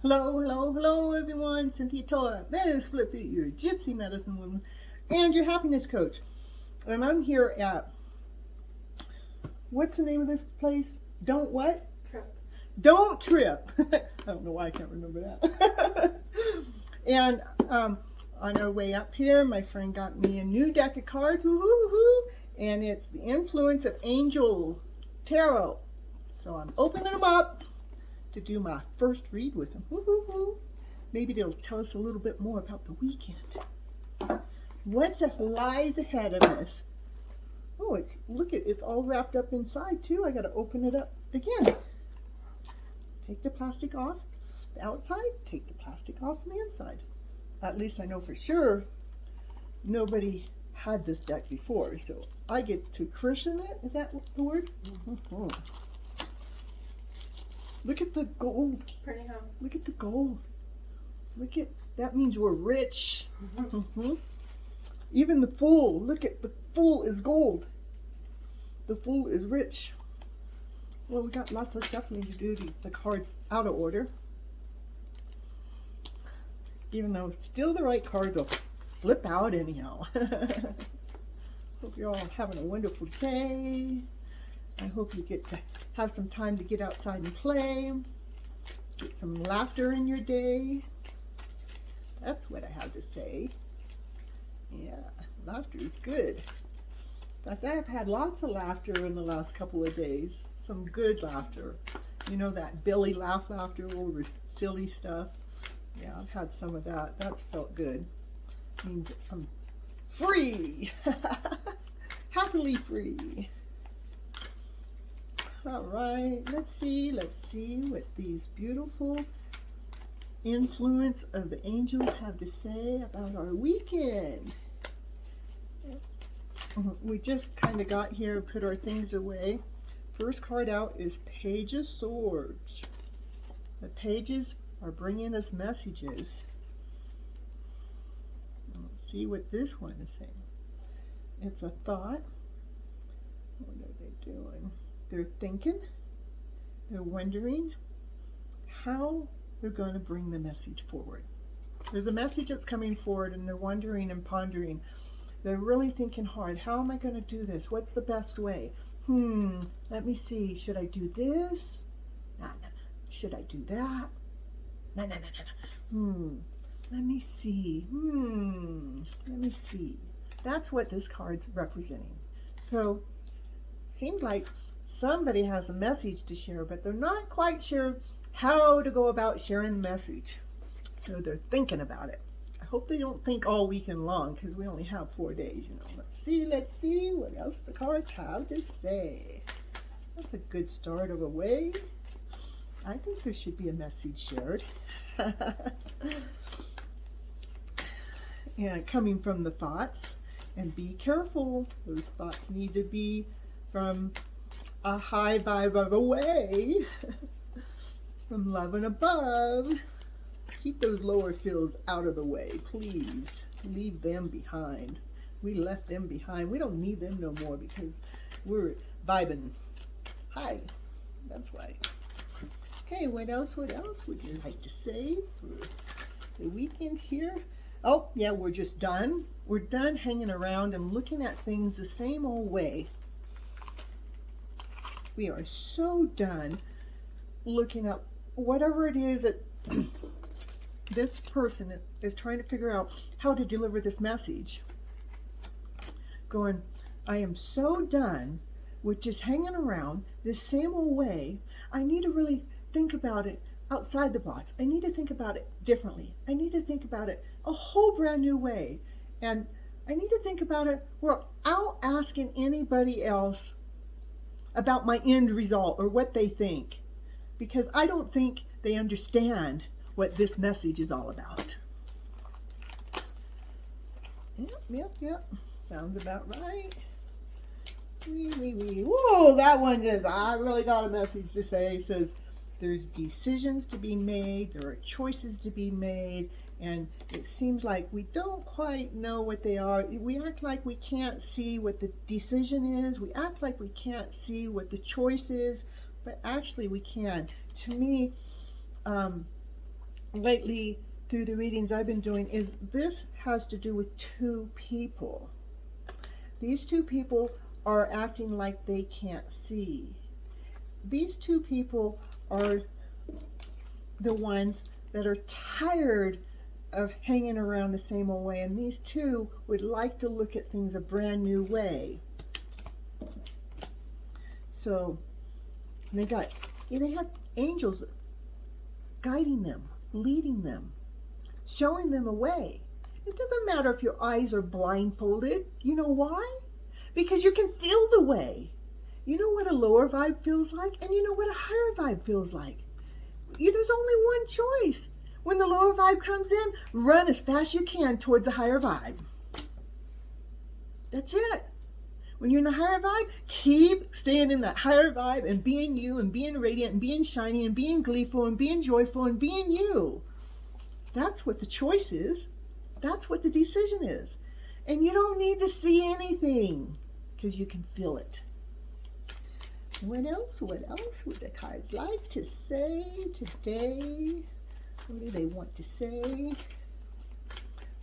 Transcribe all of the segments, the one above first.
Hello, hello, hello everyone. Cynthia Toet, Miss Flippy, your Gypsy medicine woman, and your happiness coach. And I'm here at, what's the name of this place? Don't what? Trip. Don't Trip. I don't know why I can't remember that. And on our way up here, my friend got me a new deck of cards, woo-hoo-hoo-hoo, and it's the influence of Angel Tarot. So I'm opening them up to do my first read with them. Woo-hoo-hoo. Maybe they'll tell us a little bit more about the weekend. What lies ahead of us? Oh, it's all wrapped up inside too. I gotta open it up again. Take the plastic off the outside, take the plastic off the inside. At least I know for sure nobody had this deck before, so I get to christen it. Is that the word? Mm-hmm. Look at the gold. Pretty, huh? Look at the gold. Look at, that means we're rich. Mm-hmm. Even the Fool, look at, the Fool is gold. The Fool is rich. Well, we got lots of shuffling to do to the cards out of order. Even though it's still the right cards will flip out anyhow. Hope you're all having a wonderful day. I hope you get to have some time to get outside and play. Get some laughter in your day. That's what I have to say. Yeah, laughter is good. In fact, I've had lots of laughter in the last couple of days. Some good laughter. You know, that belly laughter over silly stuff. Yeah, I've had some of that. That's felt good. Means I'm free. Happily free. All right, let's see what these beautiful influence of the angels have to say about our weekend. We just kind of got here and put our things away. First card out is Page of Swords. The pages are bringing us messages. Let's see what this one is saying. It's a thought. What are they doing? They're thinking, they're wondering how they're going to bring the message forward. There's a message that's coming forward and they're wondering and pondering. They're really thinking hard. How am I going to do this? What's the best way? Let me see. Should I do this? No. Should I do that? No. Let me see. Let me see. That's what this card's representing. So, seems like somebody has a message to share, but they're not quite sure how to go about sharing the message. So they're thinking about it. I hope they don't think all weekend long, because we only have 4 days, you know. Let's see what else the cards have to say. That's a good start of a way. I think there should be a message shared. And coming from the thoughts, and be careful. Those thoughts need to be from a high vibe of a way, from love and above. Keep those lower feels out of the way, please. Leave them behind. We left them behind. We don't need them no more because we're vibing high. That's why. Okay, what else would you like to say for the weekend here? Oh, yeah, we're just done. We're done hanging around and looking at things the same old way. We are so done looking at whatever it is that this person is trying to figure out how to deliver this message. Going, I am so done with just hanging around this same old way. I need to really think about it outside the box. I need to think about it differently. I need to think about it a whole brand new way. And I need to think about it without asking anybody else about my end result or what they think, because I don't think they understand what this message is all about. Yep. Sounds about right. Whoa, that one says, I really got a message to say. It says, there's decisions to be made, there are choices to be made, and it seems like we don't quite know what they are. We act like we can't see what the decision is. We act like we can't see what the choice is, but actually we can. To me, lately through the readings I've been doing is this has to do with two people. These two people are acting like they can't see. These two people are the ones that are tired of hanging around the same old way, and these two would like to look at things a brand new way. So they have angels guiding them, leading them, showing them a way. It doesn't matter if your eyes are blindfolded. You know why? Because you can feel the way. You know what a lower vibe feels like, and you know what a higher vibe feels like. There's only one choice. When the lower vibe comes in, run as fast as you can towards the higher vibe. That's it. When you're in the higher vibe, keep staying in that higher vibe and being you and being radiant and being shiny and being gleeful and being joyful and being you. That's what the choice is. That's what the decision is. And you don't need to see anything because you can feel it. What else? What else would the cards like to say today? What do they want to say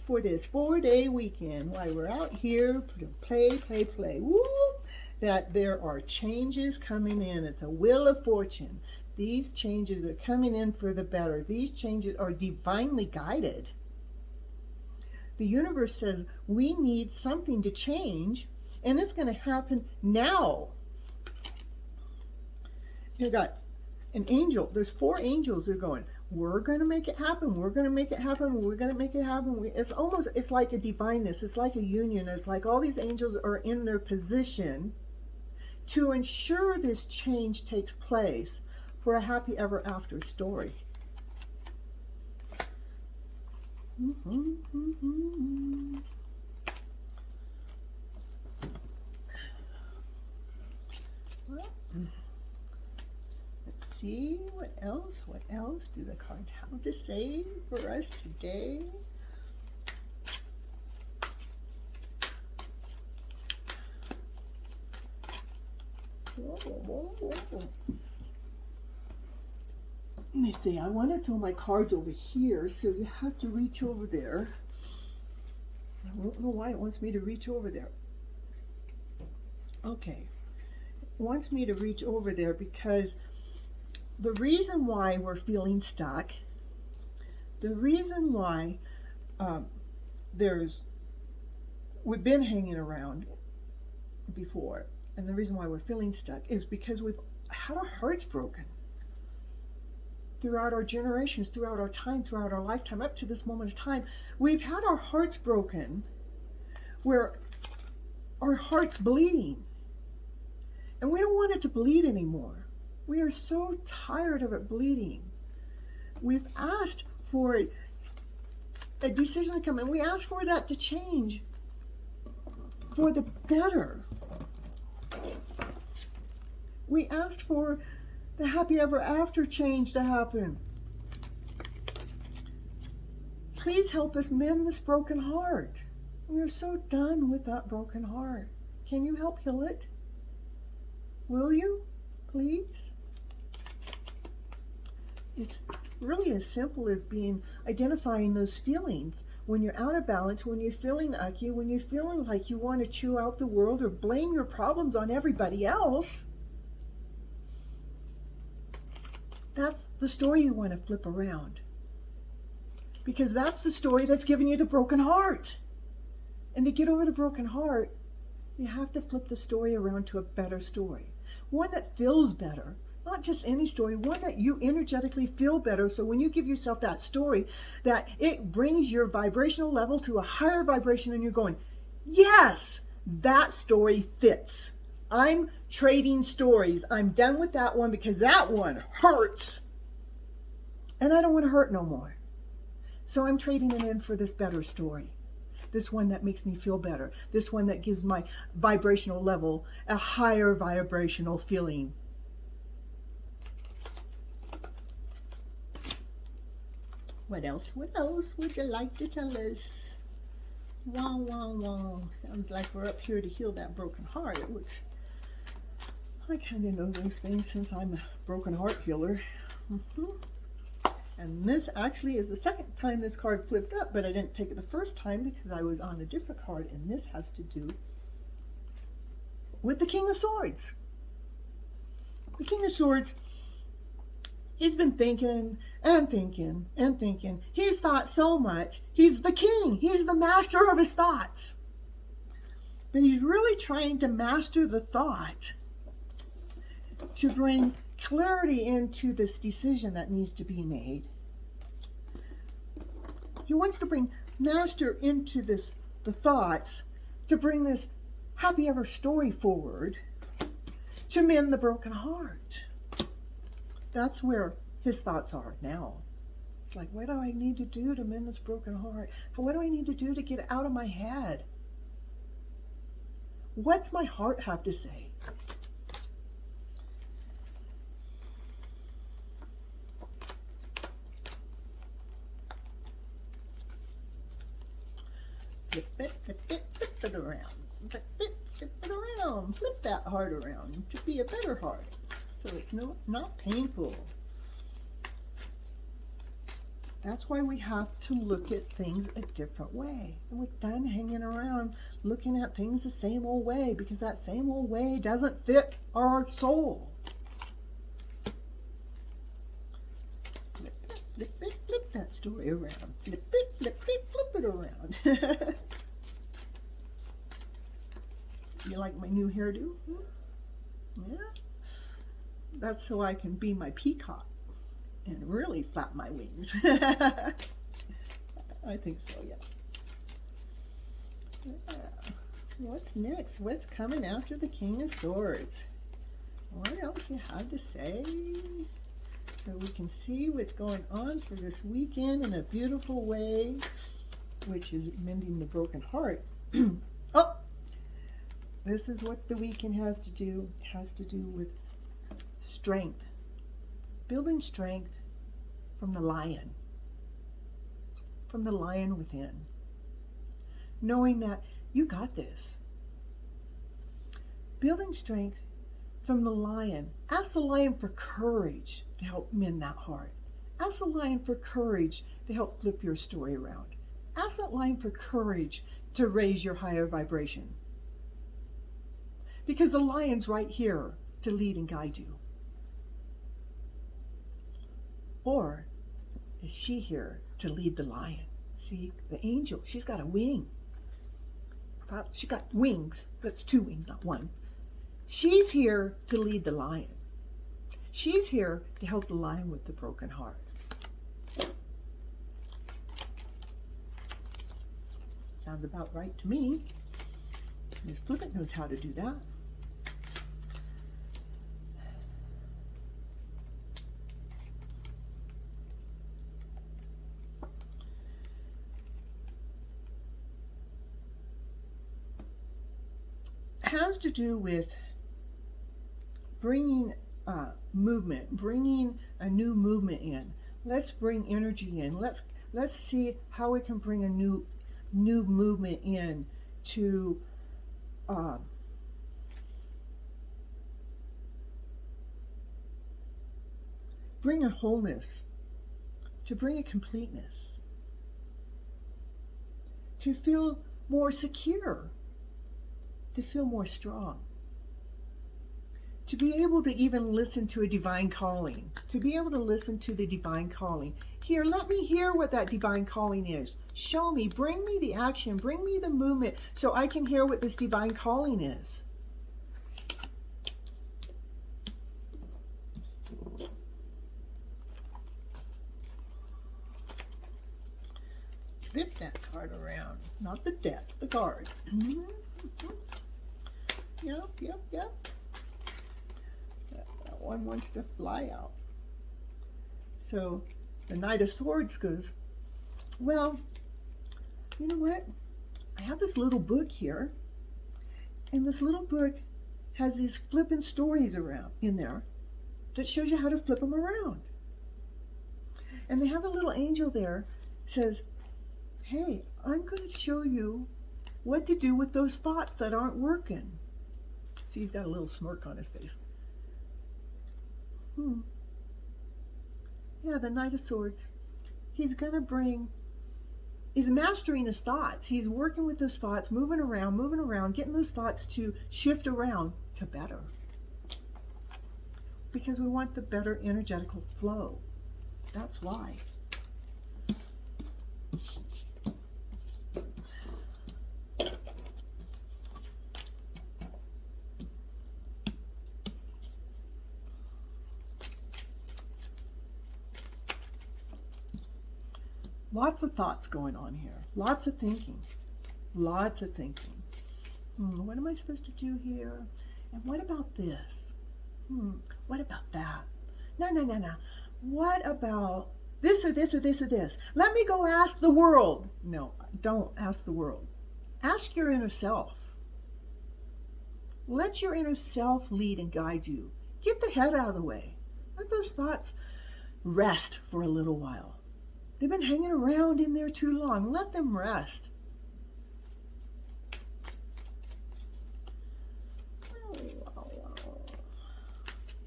for this 4-day weekend while we're out here play, play, play? Woo! That there are changes coming in. It's a wheel of fortune. These changes are coming in for the better. These changes are divinely guided. The universe says we need something to change, and it's going to happen now. You got an angel. There's 4 angels that are going, we're going to make it happen. We're going to make it happen. We're going to make it happen. It's like a divineness. It's like a union. It's like all these angels are in their position to ensure this change takes place for a happy ever after story. Well, let's see what else do the cards have to say for us today. Let me see, I want to throw my cards over here, so you have to reach over there. I don't know why it wants me to reach over there. Okay, it wants me to reach over there because the reason why we're feeling stuck, the reason why we've been hanging around before, and the reason why we're feeling stuck is because we've had our hearts broken throughout our generations, throughout our time, throughout our lifetime, up to this moment of time. We've had our hearts broken where our heart's bleeding, and we don't want it to bleed anymore. We are so tired of it bleeding. We've asked for a decision to come, and we asked for that to change for the better. We asked for the happy ever after change to happen. Please help us mend this broken heart. We are so done with that broken heart. Can you help heal it? Will you, please? It's really as simple as identifying those feelings. When you're out of balance, when you're feeling icky, when you're feeling like you want to chew out the world or blame your problems on everybody else, that's the story you want to flip around. Because that's the story that's giving you the broken heart. And to get over the broken heart, you have to flip the story around to a better story. One that feels better. Not just any story, one that you energetically feel better. So when you give yourself that story, that it brings your vibrational level to a higher vibration, and you're going, yes, that story fits. I'm trading stories. I'm done with that one because that one hurts. And I don't want to hurt no more. So I'm trading it in for this better story. This one that makes me feel better. This one that gives my vibrational level a higher vibrational feeling. What else would you like to tell us? Wow, wow, wow. Sounds like we're up here to heal that broken heart, which I kind of know those things since I'm a broken heart healer. And this actually is the second time this card flipped up, but I didn't take it the first time because I was on a different card, and this has to do with the King of Swords. The King of Swords, he's been thinking and thinking and thinking. He's thought so much. He's the king. He's the master of his thoughts. But he's really trying to master the thought to bring clarity into this decision that needs to be made. He wants to bring master into the thoughts to bring this happy ever story forward to mend the broken heart. That's where his thoughts are now. It's like, what do I need to do to mend this broken heart? What do I need to do to get it out of my head? What's my heart have to say? Flip it, flip it, flip it around. Flip it around. Flip that heart around to be a better heart. So it's not painful. That's why we have to look at things a different way. And we're done hanging around looking at things the same old way, because that same old way doesn't fit our soul. Flip it, flip it, flip that story around. Flip it, flip it, flip it around. You like my new hairdo? Yeah? That's so I can be my peacock and really flap my wings. I think so, yeah. What's next? What's coming after the King of Swords? What else you have to say? So we can see what's going on for this weekend in a beautiful way, which is mending the broken heart. Oh! This is what the weekend has to do. It has to do with strength. Building strength from the lion within. Knowing that you got this. Building strength from the lion. Ask the lion for courage to help mend that heart. Ask the lion for courage to help flip your story around. Ask that lion for courage to raise your higher vibration. Because the lion's right here to lead and guide you. Or is she here to lead the lion? See, the angel, she's got a wing. She got wings. That's 2 wings, not 1. She's here to lead the lion. She's here to help the lion with the broken heart. Sounds about right to me. Miss Flippant knows how to do that. Has to do with bringing movement, bringing a new movement in. Let's bring energy in. Let's see how we can bring a new movement in to bring a wholeness, to bring a completeness, to feel more secure, to feel more strong, to be able to even listen to a divine calling, to be able to listen to the divine calling. Here, let me hear what that divine calling is. Show me, bring me the action, bring me the movement so I can hear what this divine calling is. Flip that card around, not the deck, the card. Yep. That one wants to fly out. So the Knight of Swords goes, well, you know what? I have this little book here, and this little book has these flipping stories around in there that shows you how to flip them around. And they have a little angel there says, hey, I'm going to show you what to do with those thoughts that aren't working. See, he's got a little smirk on his face. Yeah, the Knight of Swords. He's going to bring, he's mastering his thoughts. He's working with those thoughts, moving around, getting those thoughts to shift around to better. Because we want the better energetical flow. That's why. Lots of thoughts going on here. Lots of thinking. Lots of thinking. What am I supposed to do here? And what about this? What about that? No. What about this or this or this or this? Let me go ask the world. No, don't ask the world. Ask your inner self. Let your inner self lead and guide you. Get the head out of the way. Let those thoughts rest for a little while. They've been hanging around in there too long. Let them rest.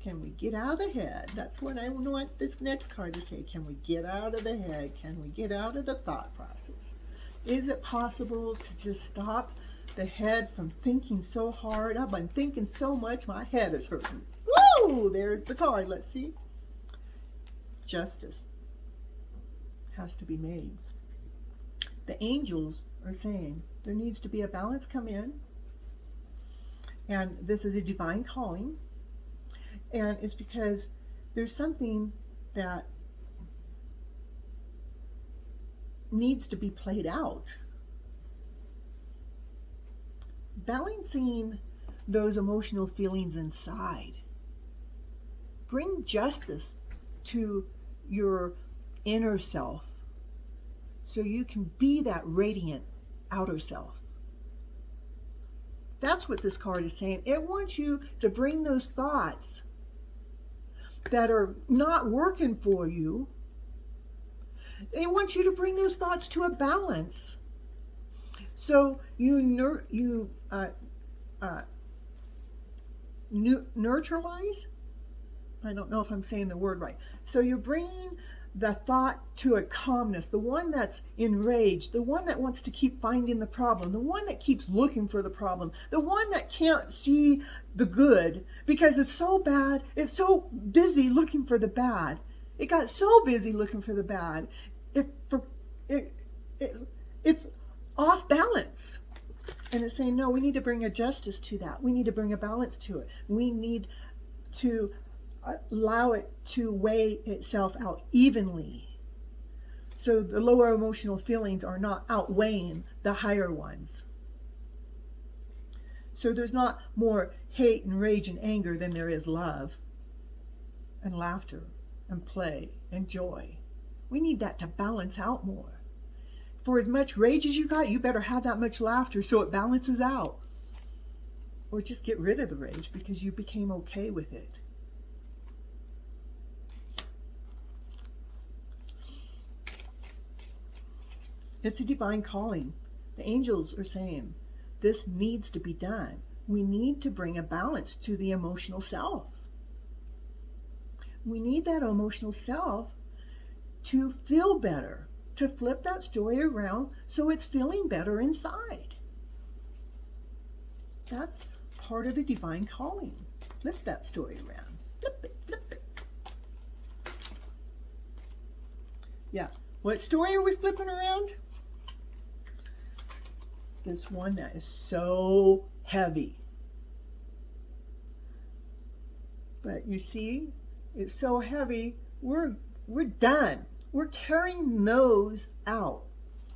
Can we get out of the head? That's what I want this next card to say. Can we get out of the head? Can we get out of the thought process? Is it possible to just stop the head from thinking so hard? I've been thinking so much, my head is hurting. Woo! There's the card. Let's see. Justice has to be made. The angels are saying there needs to be a balance come in, and this is a divine calling, and it's because there's something that needs to be played out. Balancing those emotional feelings inside. Bring justice to your inner self so you can be that radiant outer self. That's what this card is saying. It wants you to bring those thoughts that are not working for you. It wants you to bring those thoughts to a balance. So you neutralize? I don't know if I'm saying the word right. So you're bringing the thought to a calmness, the one that's enraged, the one that wants to keep finding the problem, the one that keeps looking for the problem, the one that can't see the good because it's so bad, it's so busy looking for the bad. It got so busy looking for the bad, it's off balance. And it's saying, no, we need to bring a justice to that. We need to bring a balance to it. We need to allow it to weigh itself out evenly. So the lower emotional feelings are not outweighing the higher ones. So there's not more hate and rage and anger than there is love and laughter and play and joy. We need that to balance out more. For as much rage as you got, you better have that much laughter so it balances out. Or just get rid of the rage because you became okay with it. It's a divine calling. The angels are saying, this needs to be done. We need to bring a balance to the emotional self. We need that emotional self to feel better, to flip that story around so it's feeling better inside. That's part of the divine calling. Flip that story around. Flip it, flip it. Yeah. What story are we flipping around? This one that is so heavy. But you see, it's so heavy, we're done. We're carrying those out.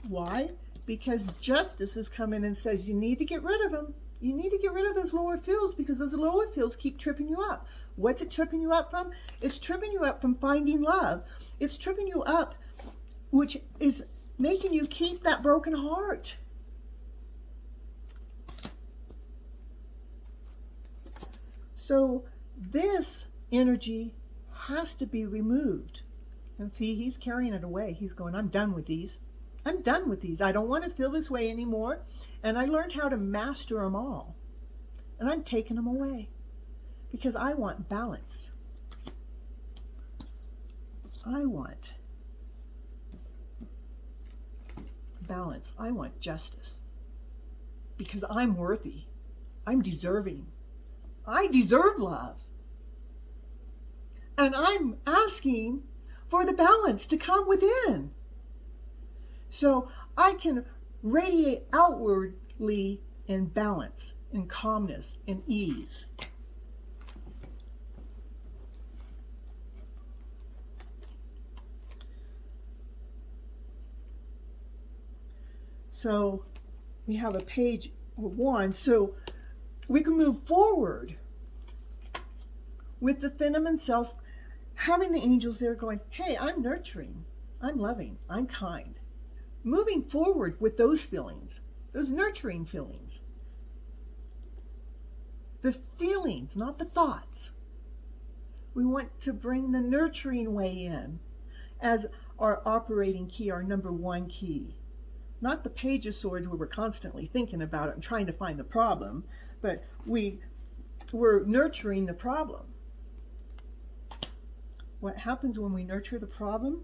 Why? Because justice is coming and says you need to get rid of them. You need to get rid of those lower fields because those lower fields keep tripping you up. What's it tripping you up from? It's tripping you up from finding love. It's tripping you up, which is making you keep that broken heart. So this energy has to be removed. And see, he's carrying it away. He's going, I'm done with these. I'm done with these. I don't want to feel this way anymore. And I learned how to master them all. And I'm taking them away because I want balance. I want balance. I want justice. Because I'm worthy. I'm deserving. I deserve love. And I'm asking for the balance to come within. So I can radiate outwardly in balance, in calmness, in ease. So we have a page of wands, so we can move forward with the feminine self, having the angels there going, hey, I'm nurturing, I'm loving, I'm kind. Moving forward with those feelings, those nurturing feelings. The feelings, not the thoughts. We want to bring the nurturing way in as our operating key, our number one key. Not the Page of Swords where we're constantly thinking about it and trying to find the problem, but we're nurturing the problem. What happens when we nurture the problem?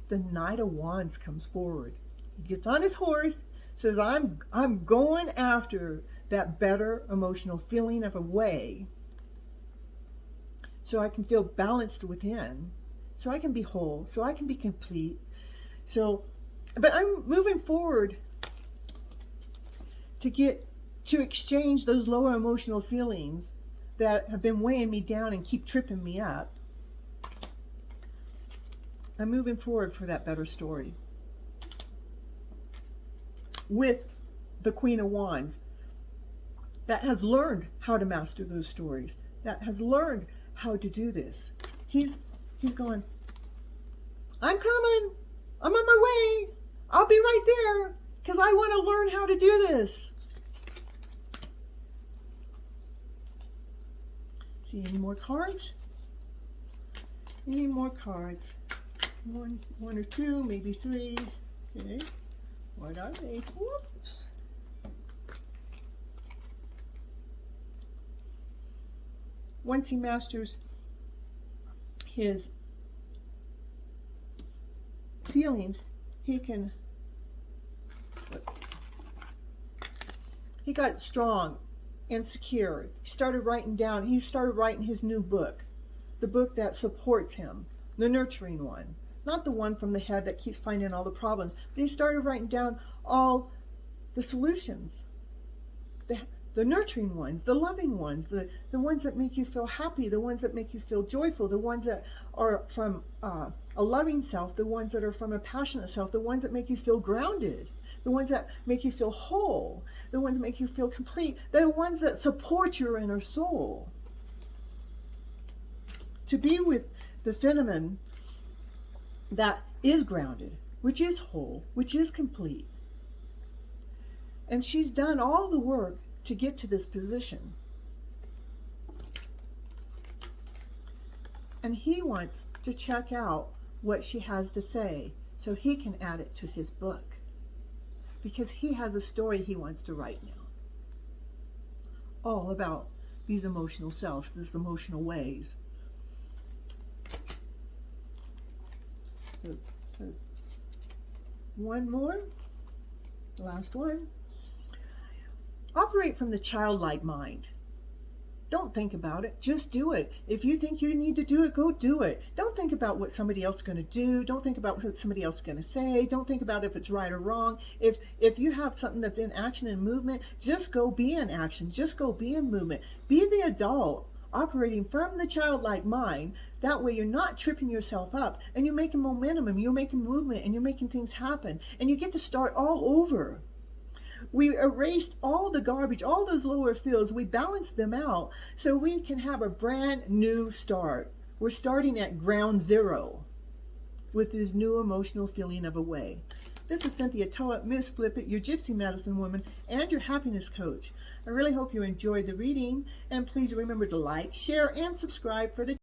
The Knight of Wands comes forward. He gets on his horse, says, I'm going after that better emotional feeling of a way so I can feel balanced within, so I can be whole, so I can be complete. But I'm moving forward to exchange those lower emotional feelings that have been weighing me down and keep tripping me up. I'm moving forward for that better story. With the Queen of Wands that has learned how to master those stories, that has learned how to do this. He's going, I'm coming. I'm on my way. I'll be right there because I want to learn how to do this. See any more cards? Any more cards? One or two, maybe three. Okay. What are they? Whoops. Once he masters his feelings, he got strong and secure. He started writing his new book, the book that supports him, the nurturing one, not the one from the head that keeps finding all the problems, but he started writing down all the solutions, the nurturing ones, the loving ones, the ones that make you feel happy, the ones that make you feel joyful, the ones that are from a loving self, the ones that are from a passionate self, the ones that make you feel grounded, the ones that make you feel whole, the ones that make you feel complete, the ones that support your inner soul. To be with the feminine that is grounded, which is whole, which is complete. And she's done all the work to get to this position. And he wants to check out what she has to say so he can add it to his book. Because he has a story he wants to write now. All about these emotional selves, these emotional ways. So it says one more, the last one. Operate from the childlike mind. Don't think about it, just do it. If you think you need to do it, go do it. Don't think about what somebody else is going to do. Don't think about what somebody else is going to say. Don't think about if it's right or wrong. If you have something that's in action and movement, just go be in action. Just go be in movement. Be the adult operating from the childlike mind. That way you're not tripping yourself up and you're making momentum and you're making movement and you're making things happen. And you get to start all over. We erased all the garbage, all those lower fields. We balanced them out so we can have a brand new start. We're starting at ground zero with this new emotional feeling of a way. This is Cynthia Toet, Miss Flip It, your Gypsy Medicine Woman, and your happiness coach. I really hope you enjoyed the reading, and please remember to like, share, and subscribe for the